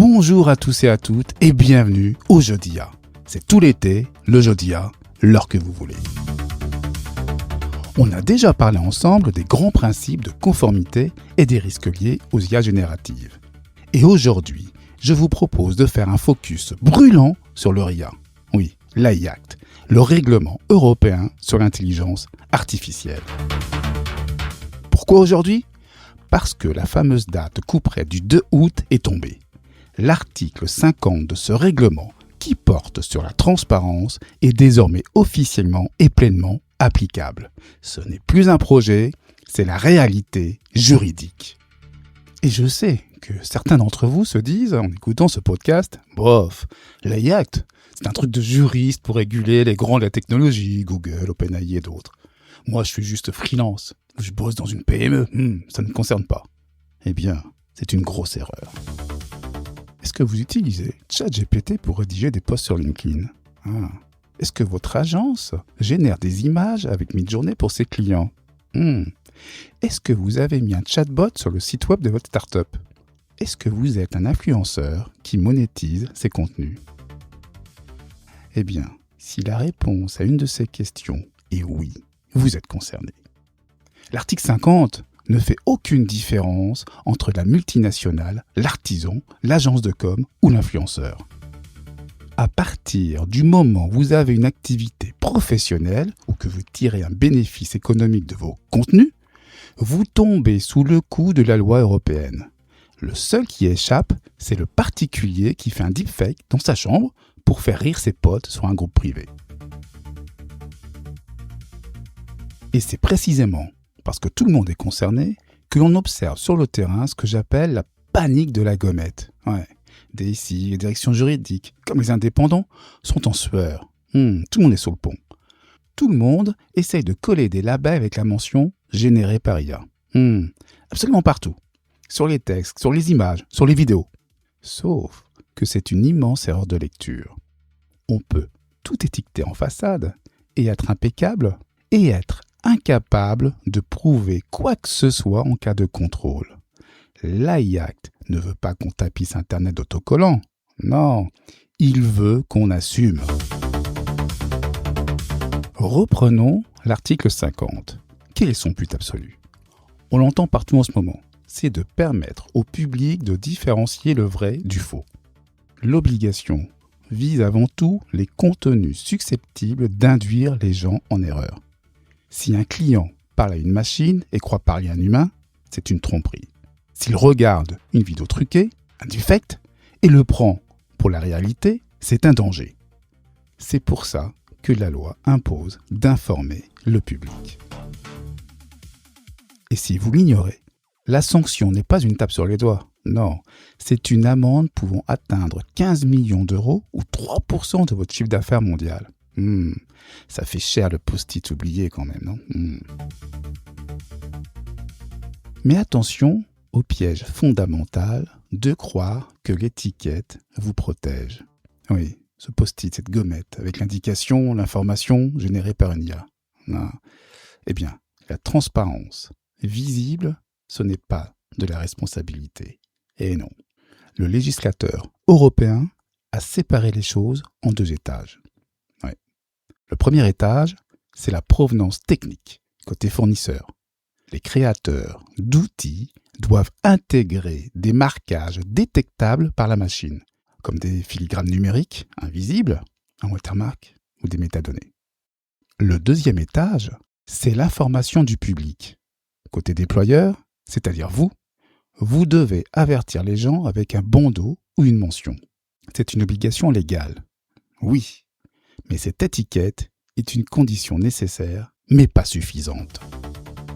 Bonjour à tous et à toutes et bienvenue au Jodia. C'est tout l'été, le Jodia, l'heure que vous voulez. On a déjà parlé ensemble des grands principes de conformité et des risques liés aux IA génératives. Et aujourd'hui, je vous propose de faire un focus brûlant sur le RIA. Oui, l'AI Act, le règlement européen sur l'intelligence artificielle. Pourquoi aujourd'hui ? Parce que la fameuse date couperet du 2 août est tombée. L'article 50 de ce règlement, qui porte sur la transparence, est désormais officiellement et pleinement applicable. Ce n'est plus un projet, c'est la réalité juridique. Et je sais que certains d'entre vous se disent, en écoutant ce podcast, « Bof, l'AI Act, c'est un truc de juriste pour réguler les grands de la technologie, Google, OpenAI et d'autres. Moi, je suis juste freelance, je bosse dans une PME, ça ne me concerne pas. » Eh bien, c'est une grosse erreur. Est-ce que vous utilisez ChatGPT pour rédiger des posts sur LinkedIn ? Est-ce que votre agence génère des images avec Midjourney pour ses clients ? Est-ce que vous avez mis un chatbot sur le site web de votre startup ? Est-ce que vous êtes un influenceur qui monétise ses contenus ? Eh bien, si la réponse à une de ces questions est oui, vous êtes concerné. L'article 50 ne fait aucune différence entre la multinationale, l'artisan, l'agence de com ou l'influenceur. À partir du moment où vous avez une activité professionnelle ou que vous tirez un bénéfice économique de vos contenus, vous tombez sous le coup de la loi européenne. Le seul qui échappe, c'est le particulier qui fait un deepfake dans sa chambre pour faire rire ses potes sur un groupe privé. Et c'est précisément parce que tout le monde est concerné, que l'on observe sur le terrain ce que j'appelle la panique de la gommette. DSI, les directions juridiques, comme les indépendants, sont en sueur. Tout le monde est sur le pont. Tout le monde essaye de coller des labels avec la mention « généré par IA ». Absolument partout. Sur les textes, sur les images, sur les vidéos. Sauf que c'est une immense erreur de lecture. On peut tout étiqueter en façade et être impeccable et être incapable de prouver quoi que ce soit en cas de contrôle. L'AI Act ne veut pas qu'on tapisse Internet d'autocollants. Non, il veut qu'on assume. Reprenons l'article 50. Quel est son but absolu ? On l'entend partout en ce moment. C'est de permettre au public de différencier le vrai du faux. L'obligation vise avant tout les contenus susceptibles d'induire les gens en erreur. Si un client parle à une machine et croit parler à un humain, c'est une tromperie. S'il regarde une vidéo truquée, un deepfake, et le prend pour la réalité, c'est un danger. C'est pour ça que la loi impose d'informer le public. Et si vous l'ignorez, la sanction n'est pas une tape sur les doigts. Non, c'est une amende pouvant atteindre 15 millions d'euros ou 3% de votre chiffre d'affaires mondial. Ça fait cher le post-it oublié quand même, non ? Mais attention au piège fondamental de croire que l'étiquette vous protège. Oui, ce post-it, cette gommette, avec l'indication, l'information générée par une IA. Non. Eh bien, la transparence visible, ce n'est pas de la responsabilité. Et non, le législateur européen a séparé les choses en 2 étages. Le premier étage, c'est la provenance technique, côté fournisseur. Les créateurs d'outils doivent intégrer des marquages détectables par la machine, comme des filigranes numériques, invisibles, un watermark ou des métadonnées. Le deuxième étage, c'est l'information du public. Côté déployeur, c'est-à-dire vous devez avertir les gens avec un bandeau ou une mention. C'est une obligation légale. Oui. Mais cette étiquette est une condition nécessaire, mais pas suffisante.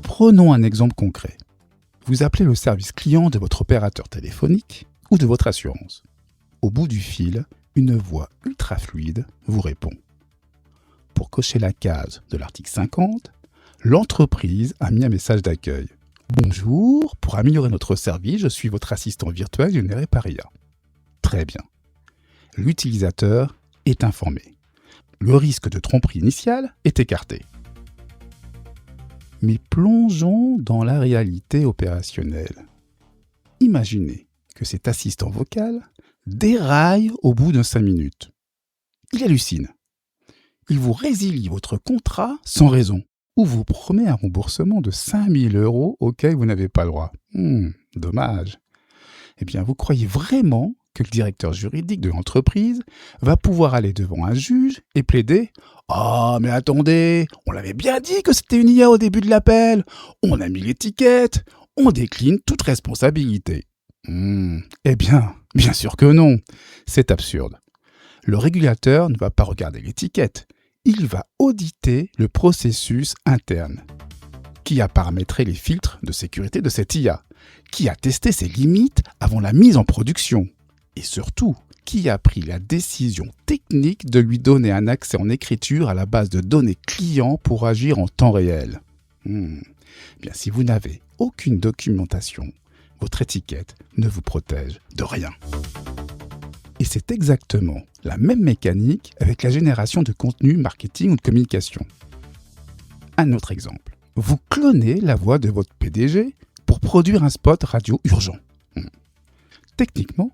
Prenons un exemple concret. Vous appelez le service client de votre opérateur téléphonique ou de votre assurance. Au bout du fil, une voix ultra fluide vous répond. Pour cocher la case de l'article 50, l'entreprise a mis un message d'accueil. Bonjour, pour améliorer notre service, je suis votre assistant virtuel généré par IA. Très bien. L'utilisateur est informé. Le risque de tromperie initiale est écarté. Mais plongeons dans la réalité opérationnelle. Imaginez que cet assistant vocal déraille au bout de 5 minutes. Il hallucine. Il vous résilie votre contrat sans raison ou vous promet un remboursement de 5 000 € auquel vous n'avez pas le droit. Dommage. Eh bien, vous croyez vraiment que le directeur juridique de l'entreprise va pouvoir aller devant un juge et plaider « Ah, mais attendez, on l'avait bien dit que c'était une IA au début de l'appel. On a mis l'étiquette. On décline toute responsabilité. » Eh bien, bien sûr que non. C'est absurde. Le régulateur ne va pas regarder l'étiquette. Il va auditer le processus interne. Qui a paramétré les filtres de sécurité de cette IA? Qui a testé ses limites avant la mise en production? Et surtout, qui a pris la décision technique de lui donner un accès en écriture à la base de données clients pour agir en temps réel? Bien, si vous n'avez aucune documentation, votre étiquette ne vous protège de rien. Et c'est exactement la même mécanique avec la génération de contenu marketing ou de communication. Un autre exemple. Vous clonez la voix de votre PDG pour produire un spot radio urgent. Techniquement,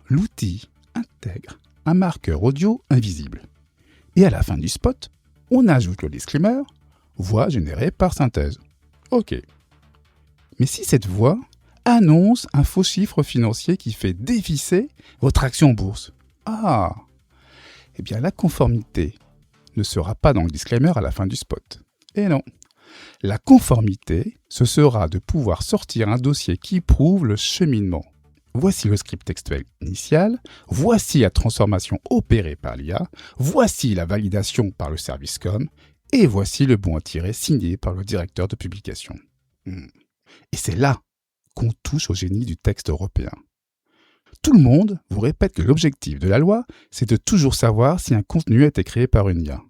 l'outil intègre un marqueur audio invisible. Et à la fin du spot, on ajoute le disclaimer « voix générée par synthèse ». Ok. Mais si cette voix annonce un faux chiffre financier qui fait dévisser votre action en bourse, eh bien la conformité ne sera pas dans le disclaimer à la fin du spot. Et non. La conformité, ce sera de pouvoir sortir un dossier qui prouve le cheminement. Voici le script textuel initial, voici la transformation opérée par l'IA, voici la validation par le service com, et voici le bon à tirer signé par le directeur de publication. Et c'est là qu'on touche au génie du texte européen. Tout le monde vous répète que l'objectif de la loi, c'est de toujours savoir si un contenu a été créé par une IA.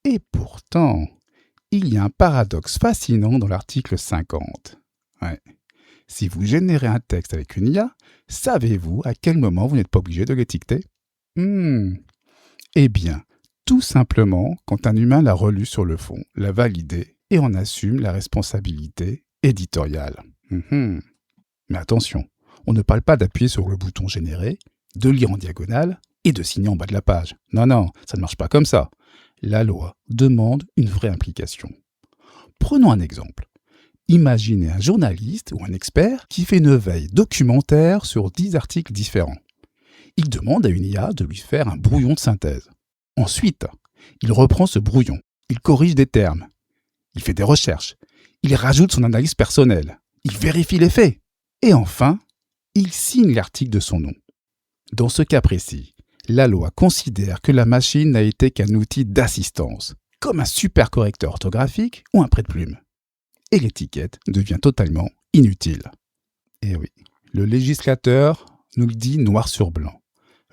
Et pourtant, il y a un paradoxe fascinant dans l'article 50. Si vous générez un texte avec une IA, savez-vous à quel moment vous n'êtes pas obligé de l'étiqueter? Eh bien, tout simplement quand un humain l'a relu sur le fond, l'a validé et en assume la responsabilité éditoriale. Mais attention, on ne parle pas d'appuyer sur le bouton générer, de lire en diagonale et de signer en bas de la page. Non, ça ne marche pas comme ça. La loi demande une vraie implication. Prenons un exemple. Imaginez un journaliste ou un expert qui fait une veille documentaire sur 10 articles différents. Il demande à une IA de lui faire un brouillon de synthèse. Ensuite, il reprend ce brouillon, il corrige des termes, il fait des recherches, il rajoute son analyse personnelle, il vérifie les faits. Et enfin, il signe l'article de son nom. Dans ce cas précis, la loi considère que la machine n'a été qu'un outil d'assistance, comme un super correcteur orthographique ou un prête-plume. Et l'étiquette devient totalement inutile. Et oui, le législateur nous le dit noir sur blanc.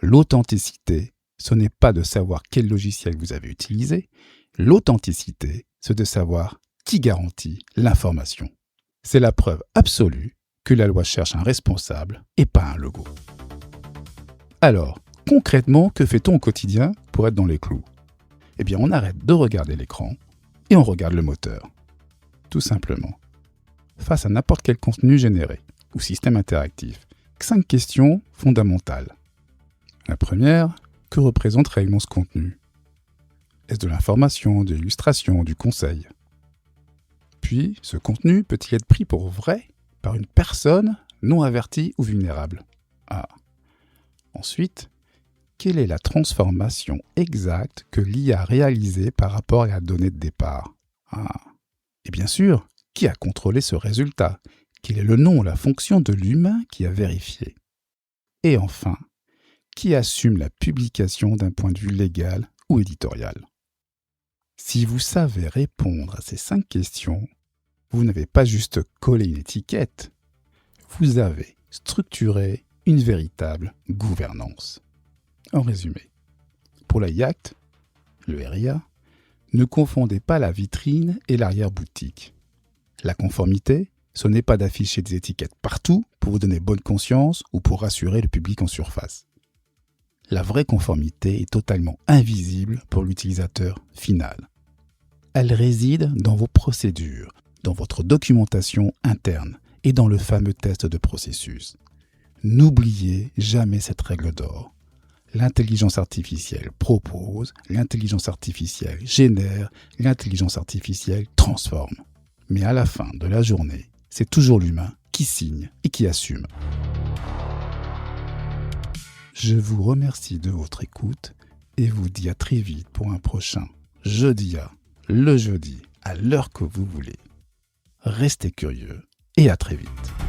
L'authenticité, ce n'est pas de savoir quel logiciel vous avez utilisé. L'authenticité, c'est de savoir qui garantit l'information. C'est la preuve absolue que la loi cherche un responsable et pas un logo. Alors, concrètement, que fait-on au quotidien pour être dans les clous? Eh bien, on arrête de regarder l'écran et on regarde le moteur. Tout simplement. Face à n'importe quel contenu généré ou système interactif, 5 questions fondamentales. La première, que représente réellement ce contenu? Est-ce de l'information, de l'illustration, du conseil? Puis, ce contenu peut-il être pris pour vrai par une personne non avertie ou vulnérable? Ensuite, quelle est la transformation exacte que l'IA a réalisée par rapport à la donnée de départ? Et bien sûr, qui a contrôlé ce résultat? Quel est le nom ou la fonction de l'humain qui a vérifié? Et enfin, qui assume la publication d'un point de vue légal ou éditorial? Si vous savez répondre à ces 5 questions, vous n'avez pas juste collé une étiquette, vous avez structuré une véritable gouvernance. En résumé, pour la IACT, le RIA, ne confondez pas la vitrine et l'arrière-boutique. La conformité, ce n'est pas d'afficher des étiquettes partout pour vous donner bonne conscience ou pour rassurer le public en surface. La vraie conformité est totalement invisible pour l'utilisateur final. Elle réside dans vos procédures, dans votre documentation interne et dans le fameux test de processus. N'oubliez jamais cette règle d'or. L'intelligence artificielle propose, l'intelligence artificielle génère, l'intelligence artificielle transforme. Mais à la fin de la journée, c'est toujours l'humain qui signe et qui assume. Je vous remercie de votre écoute et vous dis à très vite pour un prochain Jeudi A, le jeudi, à l'heure que vous voulez. Restez curieux et à très vite.